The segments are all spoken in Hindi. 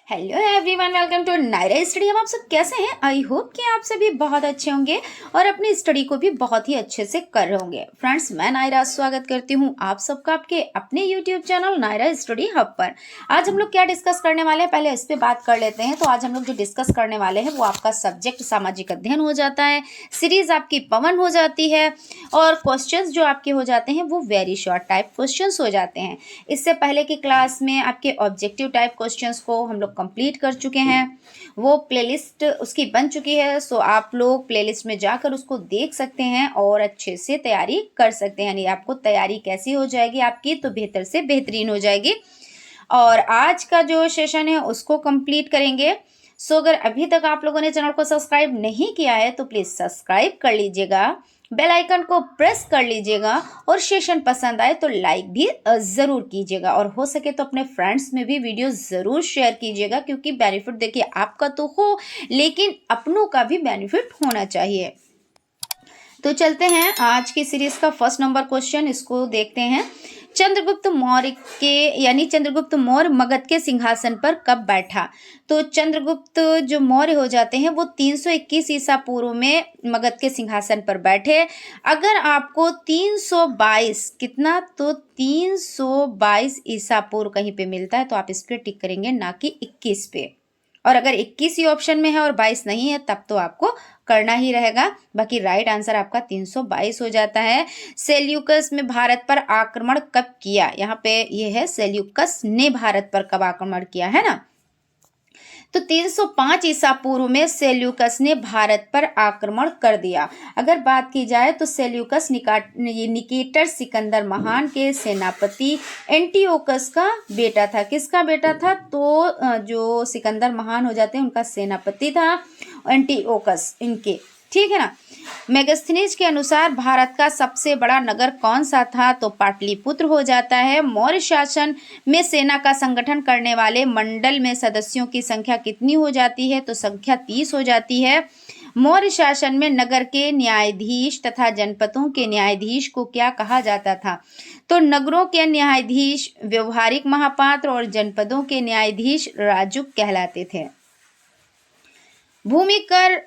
Hello everyone, welcome to Naira study. अब आप सब कैसे हैं? आई होप कि आप सभी बहुत अच्छे होंगे और अपनी स्टडी को भी बहुत ही अच्छे से कर रहे होंगे। फ्रेंड्स, मैं नायरा स्वागत करती हूं आप सबका आपके अपने YouTube channel Naira study hub पर। आज हम लोग क्या डिस्कस करने वाले हैं, पहले इस पे बात कर लेते हैं। तो आज हम लोग जो डिस्कस करने वाले हैं वो आपका सब्जेक्ट सामाजिक अध्ययन हो जाता है, सीरीज आपकी पवन हो जाती है और क्वेश्चंस जो आपके हो जाते हैं वो वेरी शॉर्ट टाइप क्वेश्चंस हो जाते हैं। इससे पहले की क्लास में आपके ऑब्जेक्टिव टाइप क्वेश्चंस को हम लोग कंप्लीट कर चुके हैं, वो प्लेलिस्ट उसकी बन चुकी है। सो आप लोग प्लेलिस्ट में जाकर उसको देख सकते हैं और अच्छे से तैयारी कर सकते हैं। यानी आपको तैयारी कैसी हो जाएगी आपकी, तो बेहतर से बेहतरीन हो जाएगी। और आज का जो सेशन है उसको कंप्लीट करेंगे। सो अगर अभी तक आप लोगों ने चैनल को सब्सक्राइब नहीं किया है तो प्लीज़ सब्सक्राइब कर लीजिएगा, बेल आइकन को प्रेस कर लीजिएगा और सेशन पसंद आए तो लाइक भी ज़रूर कीजिएगा और हो सके तो अपने फ्रेंड्स में भी वीडियो ज़रूर शेयर कीजिएगा, क्योंकि बेनिफिट देखिए आपका तो हो लेकिन अपनों का भी बेनिफिट होना चाहिए। तो चलते हैं आज की सीरीज का फर्स्ट नंबर क्वेश्चन, इसको देखते हैं। चंद्रगुप्त मौर्य चंद्रगुप्त मौर्य मगध के सिंहासन पर कब बैठा? तो चंद्रगुप्त जो मौर्य हो जाते हैं वो 321 ईसा पूर्व में मगध के सिंहासन पर बैठे। अगर आपको 322 कितना, तो 322 ईसा पूर्व कहीं पे मिलता है तो आप इस पे टिक करेंगे, ना कि 21 पे। और अगर 21 ही ऑप्शन में है और 22 नहीं है तब तो आपको करना ही रहेगा। बाकी राइट आंसर आपका 322 हो जाता है। सेल्यूकस में भारत पर आक्रमण कब किया? यहाँ पे ये है सेल्यूकस ने भारत पर कब आक्रमण किया, है ना। तो 305 ईसा पूर्व में सेल्यूकस ने भारत पर आक्रमण कर दिया। अगर बात की जाए तो सेल्यूकस निकेटर सिकंदर महान के सेनापति एंटियोकस का बेटा था। किसका बेटा था? तो जो सिकंदर महान हो जाते हैं उनका सेनापति था एंटियोकस इनके, ठीक है ना। मेगास्थनीज के अनुसार भारत का सबसे बड़ा नगर कौन सा था? तो पाटलिपुत्र हो जाता है। मौर्य शासन में सेना का संगठन करने वाले मंडल में सदस्यों की संख्या कितनी हो जाती है? तो संख्या 30 हो जाती है। मौर्य शासन में नगर के न्यायाधीश तथा जनपदों के न्यायाधीश को क्या कहा जाता था? तो नगरों के न्यायाधीश व्यवहारिक महापात्र और जनपदों के न्यायाधीश राजुक कहलाते थे। भूमि कर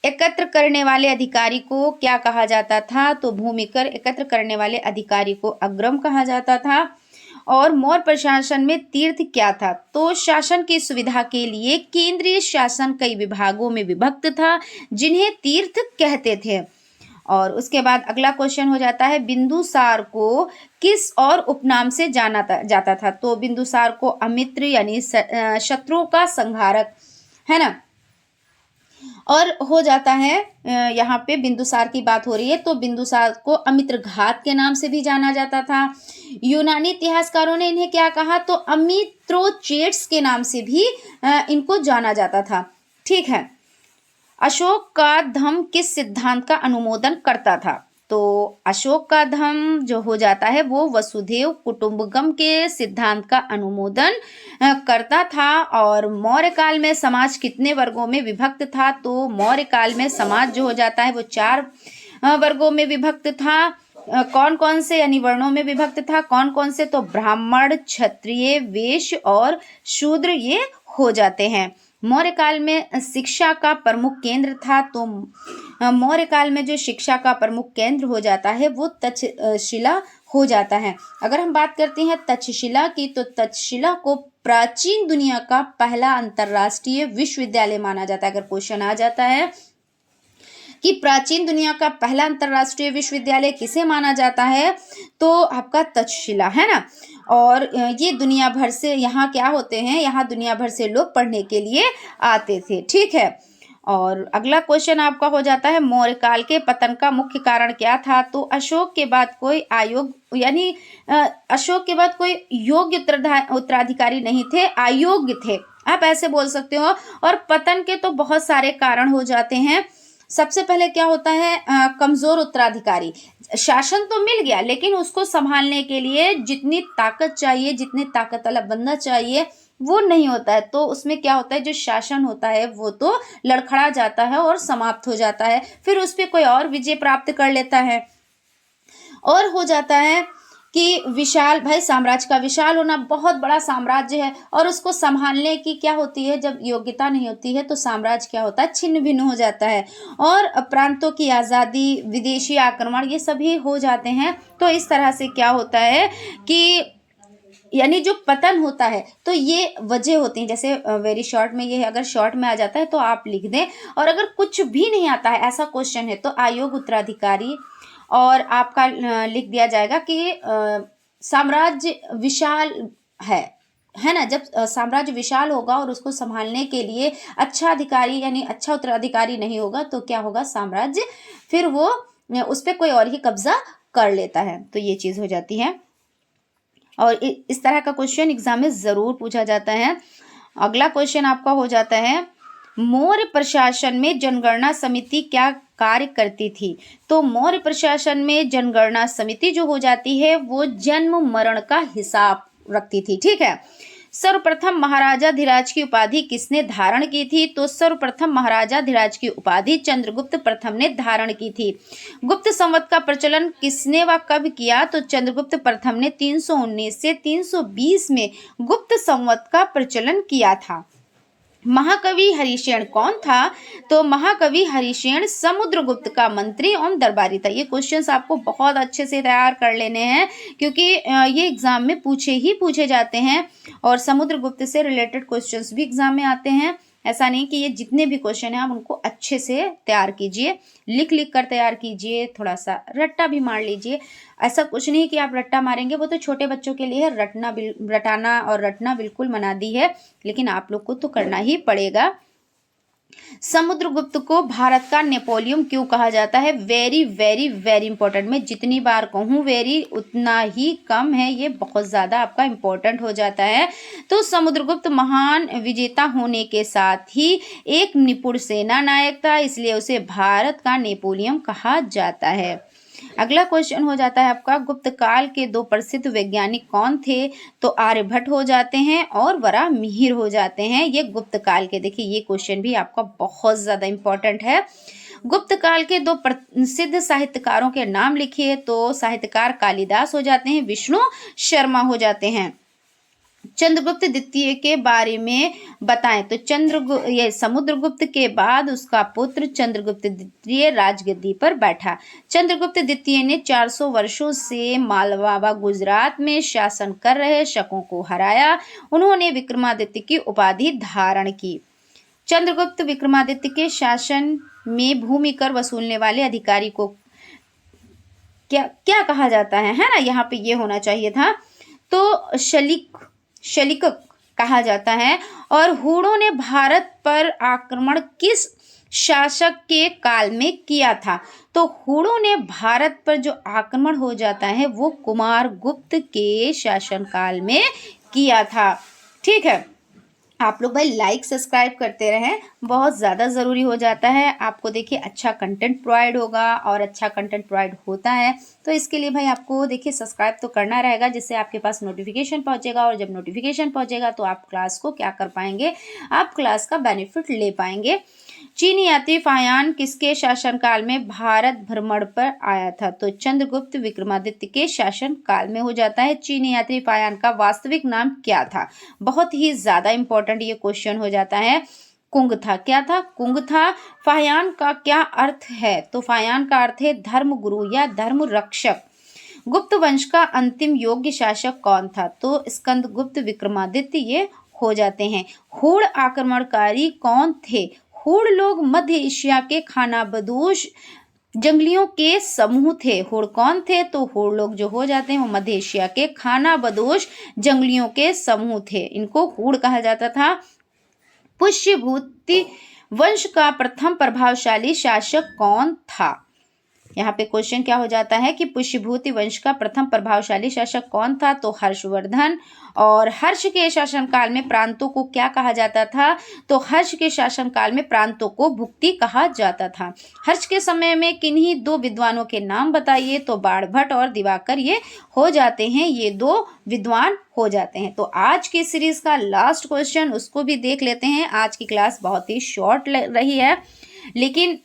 एकत्र करने वाले अधिकारी को क्या कहा जाता था? तो भूमि कर एकत्र करने वाले अधिकारी को अग्रम कहा जाता था। और मौर्य प्रशासन में तीर्थ क्या था? तो शासन की सुविधा के लिए केंद्रीय शासन कई विभागों में विभक्त था जिन्हें तीर्थ कहते थे। और उसके बाद अगला क्वेश्चन हो जाता है, बिंदुसार को किस और उपनाम से जाना जाता था? तो बिंदुसार को अमित्र यानी शत्रुओं का संहारक, है ना। और हो जाता है यहाँ पे बिंदुसार की बात हो रही है तो बिंदुसार को अमित्रघात के नाम से भी जाना जाता था। यूनानी इतिहासकारों ने इन्हें क्या कहा? तो अमित्रोचेट्स के नाम से भी इनको जाना जाता था, ठीक है। अशोक का धम्म किस सिद्धांत का अनुमोदन करता था? तो अशोक का धम्म जो हो जाता है वो वसुधैव कुटुंबकम के सिद्धांत का अनुमोदन करता था। और मौर्य काल में समाज कितने वर्गों में विभक्त था? तो मौर्य काल में समाज जो हो जाता है वो 4 वर्गों में विभक्त था। कौन कौन से यानी वर्णों में विभक्त था? कौन कौन से? तो ब्राह्मण, क्षत्रिय, वैश्य और शूद्र ये हो जाते हैं। मौर्य काल में शिक्षा का प्रमुख केंद्र था। तो मौर्य काल में जो शिक्षा का प्रमुख केंद्र हो जाता है वो तक्षशिला हो जाता है। अगर हम बात करते हैं तक्षशिला की, तो तक्षशिला को प्राचीन दुनिया का पहला अंतरराष्ट्रीय विश्वविद्यालय माना जाता है। अगर क्वेश्चन आ जाता है कि प्राचीन दुनिया का पहला अंतरराष्ट्रीय विश्वविद्यालय किसे माना जाता है, तो आपका तक्षशिला, है ना। और ये दुनिया भर से यहाँ क्या होते हैं, यहाँ दुनिया भर से लोग पढ़ने के लिए आते थे, ठीक है। और अगला क्वेश्चन आपका हो जाता है, मौर्य काल के पतन का मुख्य कारण क्या था? तो अशोक के बाद कोई अशोक के बाद कोई योग्य उत्तराधिकारी नहीं थे, अयोग्य थे, आप ऐसे बोल सकते हो। और पतन के तो बहुत सारे कारण हो जाते हैं। सबसे पहले क्या होता है, कमजोर उत्तराधिकारी। शासन तो मिल गया लेकिन उसको संभालने के लिए जितनी ताकत चाहिए, जितने ताकत वाला बंदा चाहिए वो नहीं होता है। तो उसमें क्या होता है, जो शासन होता है वो तो लड़खड़ा जाता है और समाप्त हो जाता है, फिर उस पर कोई और विजय प्राप्त कर लेता है। और हो जाता है कि विशाल, भाई साम्राज्य का विशाल होना, बहुत बड़ा साम्राज्य है और उसको संभालने की क्या होती है, जब योग्यता नहीं होती है तो साम्राज्य क्या होता है, छिन्न भिन्न हो जाता है और प्रांतों की आज़ादी, विदेशी आक्रमण, ये सभी हो जाते हैं। तो इस तरह से क्या होता है कि यानी जो पतन होता है, तो ये वजह होती हैं। जैसे वेरी शॉर्ट में, ये अगर शॉर्ट में आ जाता है तो आप लिख दें, और अगर कुछ भी नहीं आता है, ऐसा क्वेश्चन है, तो आयोग, उत्तराधिकारी, और आपका लिख दिया जाएगा कि साम्राज्य विशाल है ना। जब साम्राज्य विशाल होगा और उसको संभालने के लिए अच्छा अधिकारी यानी अच्छा उत्तराधिकारी नहीं होगा, तो क्या होगा, साम्राज्य फिर वो उस पर कोई और ही कब्जा कर लेता है। तो ये चीज़ हो जाती है और इस तरह का क्वेश्चन एग्जाम में ज़रूर पूछा जाता है। अगला क्वेश्चन आपका हो जाता है, मौर्य प्रशासन में जनगणना समिति क्या कार्य करती थी। तो मौर्य प्रशासन में जनगणना समिति जो हो जाती है वो जन्म मरण का हिसाब रखती थी, ठीक है। सर्वप्रथम महाराजाधिराज की उपाधि किसने धारण की थी। तो सर्वप्रथम महाराजाधिराज की उपाधि चंद्रगुप्त प्रथम ने धारण की थी। गुप्त संवत का प्रचलन किसने व कब किया। तो चंद्रगुप्त प्रथम ने 319 से 320 में गुप्त संवत का प्रचलन किया था। महाकवि हरिशेन कौन था। तो महाकवि हरिशेन समुद्रगुप्त का मंत्री एवं दरबारी था। ये क्वेश्चंस आपको बहुत अच्छे से तैयार कर लेने हैं क्योंकि ये एग्जाम में पूछे जाते हैं और समुद्रगुप्त से रिलेटेड क्वेश्चंस भी एग्जाम में आते हैं। ऐसा नहीं कि ये जितने भी क्वेश्चन हैं आप उनको अच्छे से तैयार कीजिए, लिख कर तैयार कीजिए, थोड़ा सा रट्टा भी मार लीजिए। ऐसा कुछ नहीं कि आप रट्टा मारेंगे, वो तो छोटे बच्चों के लिए है, रटाना और रटना बिल्कुल मना दी है, लेकिन आप लोग को तो करना ही पड़ेगा। समुद्रगुप्त को भारत का नेपोलियन क्यों कहा जाता है। Very very very important. मैं जितनी बार कहूँ वेरी उतना ही कम है, ये बहुत ज़्यादा आपका इम्पोर्टेंट हो जाता है। तो समुद्रगुप्त महान विजेता होने के साथ ही एक निपुण सेना नायक था, इसलिए उसे भारत का नेपोलियन कहा जाता है। अगला क्वेश्चन हो जाता है आपका, गुप्त काल के दो प्रसिद्ध वैज्ञानिक कौन थे। तो आर्यभट्ट हो जाते हैं और वराहमिहिर हो जाते हैं, ये गुप्त काल के। देखिए ये क्वेश्चन भी आपका बहुत ज्यादा इंपॉर्टेंट है। गुप्त काल के दो प्रसिद्ध साहित्यकारों के नाम लिखिए। तो साहित्यकार कालिदास हो जाते हैं, विष्णु शर्मा हो जाते हैं। चंद्रगुप्त द्वितीय के बारे में बताएं। तो ये समुद्रगुप्त के बाद उसका पुत्र चंद्रगुप्त द्वितीय राजगद्दी पर बैठा। चंद्रगुप्त द्वितीय ने 400 वर्षों से मालवा व गुजरात में शासन कर रहे शकों को हराया। उन्होंने विक्रमादित्य की उपाधि धारण की। चंद्रगुप्त विक्रमादित्य के शासन में भूमि कर वसूलने वाले अधिकारी को क्या क्या कहा जाता है ना। यहाँ पे ये होना चाहिए था। तो शलिक कहा जाता है। और हूणों ने भारत पर आक्रमण किस शासक के काल में किया था। तो हूणों ने भारत पर जो आक्रमण हो जाता है वो कुमारगुप्त के शासनकाल में किया था, ठीक है। आप लोग भाई लाइक सब्सक्राइब करते रहें, बहुत ज़्यादा ज़रूरी हो जाता है। आपको देखिए अच्छा कंटेंट प्रोवाइड होगा और अच्छा कंटेंट प्रोवाइड होता है, तो इसके लिए भाई आपको देखिए सब्सक्राइब तो करना रहेगा, जिससे आपके पास नोटिफिकेशन पहुंचेगा। और जब नोटिफिकेशन पहुंचेगा तो आप क्लास को क्या कर पाएंगे, आप क्लास का बेनिफिट ले पाएंगे। चीनी यात्री फाहियान किसके शासनकाल में भारत भ्रमण पर आया था। तो चंद्रगुप्त विक्रमादित्य के शासन काल में हो जाता है। चीनी यात्री फाहियान का वास्तविक नाम क्या था, बहुत ही ज्यादा इंपॉर्टेंट ये क्वेश्चन हो जाता है। कुंग था, क्या था, कुंग था। फाहियान का क्या अर्थ है। तो फाहियान का अर्थ है धर्म गुरु या धर्म रक्षक। गुप्त वंश का अंतिम योग्य शासक कौन था। तो स्कंदगुप्त विक्रमादित्य ये हो जाते हैं। हूण आक्रमणकारी कौन थे। हूण लोग मध्य एशिया के खानाबदोश जंगलियों के समूह थे। हूण कौन थे। तो हूण लोग जो हो जाते हैं वो मध्य एशिया के खानाबदोश जंगलियों के समूह थे, इनको हूण कहा जाता था। पुष्यभूति वंश का प्रथम प्रभावशाली शासक कौन था। यहाँ पे क्वेश्चन क्या हो जाता है कि पुष्यभूति वंश का प्रथम प्रभावशाली शासक कौन था। तो हर्षवर्धन। और हर्ष के शासनकाल में प्रांतों को क्या कहा जाता था। तो हर्ष के शासनकाल में प्रांतों को भुक्ति कहा जाता था। हर्ष के समय में किन्हीं दो विद्वानों के नाम बताइए। तो बाणभट्ट और दिवाकर ये हो जाते हैं, ये दो विद्वान हो जाते हैं। तो आज की सीरीज का लास्ट क्वेश्चन उसको भी देख लेते हैं। आज की क्लास बहुत ही शॉर्ट रही है, लेकिन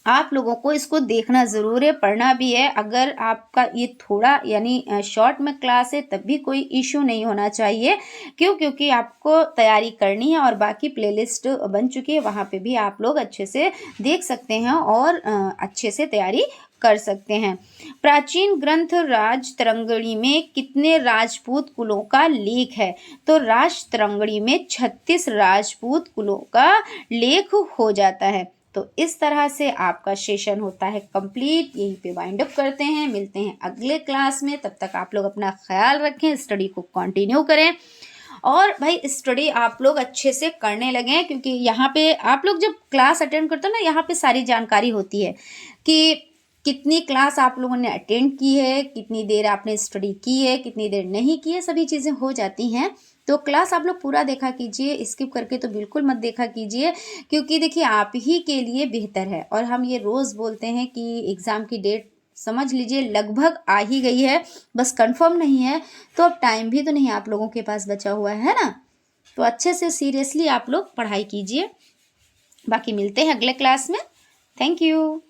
आप लोगों को इसको देखना ज़रूर है, पढ़ना भी है। अगर आपका ये थोड़ा यानी शॉर्ट में क्लास है तब भी कोई इश्यू नहीं होना चाहिए। क्यों? क्योंकि आपको तैयारी करनी है और बाकी प्लेलिस्ट बन चुकी है, वहाँ पे भी आप लोग अच्छे से देख सकते हैं और अच्छे से तैयारी कर सकते हैं। प्राचीन ग्रंथ राजतरंगिणी में कितने राजपूत कुलों का लेख है? तो राजतरंगिणी में 36 राजपूत कुलों का लेख हो जाता है। तो इस तरह से आपका सेशन होता है कंप्लीट। यहीं पे वाइंड अप करते हैं, मिलते हैं अगले क्लास में। तब तक आप लोग अपना ख्याल रखें, स्टडी को कंटिन्यू करें और भाई स्टडी आप लोग अच्छे से करने लगें, क्योंकि यहाँ पे आप लोग जब क्लास अटेंड करते हो ना, यहाँ पे सारी जानकारी होती है कि कितनी क्लास आप लोगों ने अटेंड की है, कितनी देर आपने स्टडी की है, कितनी देर नहीं की है, सभी चीज़ें हो जाती हैं। तो क्लास आप लोग पूरा देखा कीजिए, स्किप करके तो बिल्कुल मत देखा कीजिए, क्योंकि देखिए आप ही के लिए बेहतर है। और हम ये रोज़ बोलते हैं कि एग्ज़ाम की डेट समझ लीजिए लगभग आ ही गई है, बस कंफर्म नहीं है। तो अब टाइम भी तो नहीं आप लोगों के पास बचा हुआ है ना। तो अच्छे से सीरियसली आप लोग पढ़ाई कीजिए। बाकी मिलते हैं अगले क्लास में। Thank you.